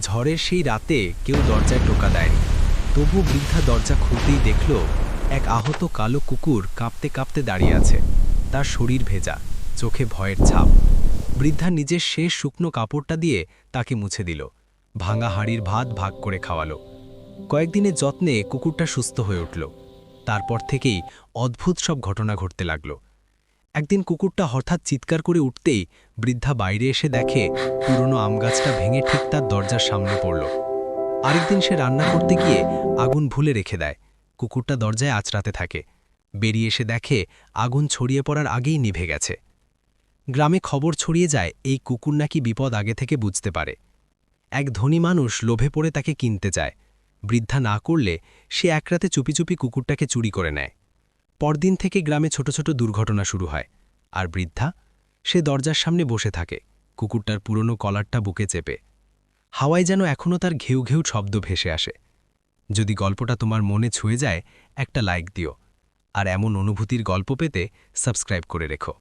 ঝড়ের সেই রাতে কেউ দরজায় টোকা দেয়নি। তবু বৃদ্ধা দরজা খুলতেই দেখল এক আহত কালো কুকুর কাঁপতে কাঁপতে দাঁড়িয়ে আছে। তার শরীর ভেজা, চোখে ভয়ের ছাপ। বৃদ্ধা নিজের শেষ শুকনো কাপড়টা দিয়ে তাকে মুছে দিল, ভাঙা হাঁড়ির ভাত ভাগ করে খাওয়ালো। কয়েকদিনের যত্নে কুকুরটা সুস্থ হয়ে উঠল। তারপর থেকেই অদ্ভুত সব ঘটনা ঘটতে লাগল। একদিন কুকুরটা হঠাৎ চিৎকার করে উঠতেই বৃদ্ধা বাইরে এসে দেখে পুরনো আমগাছটা ভেঙে ঠিক তার দরজার সামনে পড়ল। আরেকদিন সে রান্না করতে গিয়ে আগুন ভুলে রেখে দেয়। কুকুরটা দরজায় আঁচড়াতে থাকে। বেরিয়ে এসে দেখে আগুন ছড়িয়ে পড়ার আগেই নিভে গেছে। গ্রামে খবর ছড়িয়ে যায় এই কুকুর নাকি বিপদ আগে থেকে বুঝতে পারে। এক ধনী মানুষ লোভে পড়ে তাকে কিনতে চায়। বৃদ্ধা না করলে সে এক রাতে চুপি চুপি কুকুরটাকে চুরি করে নেয়। পরদিন থেকে গ্রামে ছোট ছোট দুর্ঘটনা শুরু হয়। আর বৃদ্ধা, সে দরজার সামনে বসে থাকে, কুকুরটার পুরনো কলারটা বুকে চেপে। হাওয়ায় যেন এখনও তার ঘেউ ঘেউ শব্দ ভেসে আসে। যদি গল্পটা তোমার মনে ছুঁয়ে যায়, একটা লাইক দিও। আর এমন অনুভূতির গল্প পেতে সাবস্ক্রাইব করে রেখো।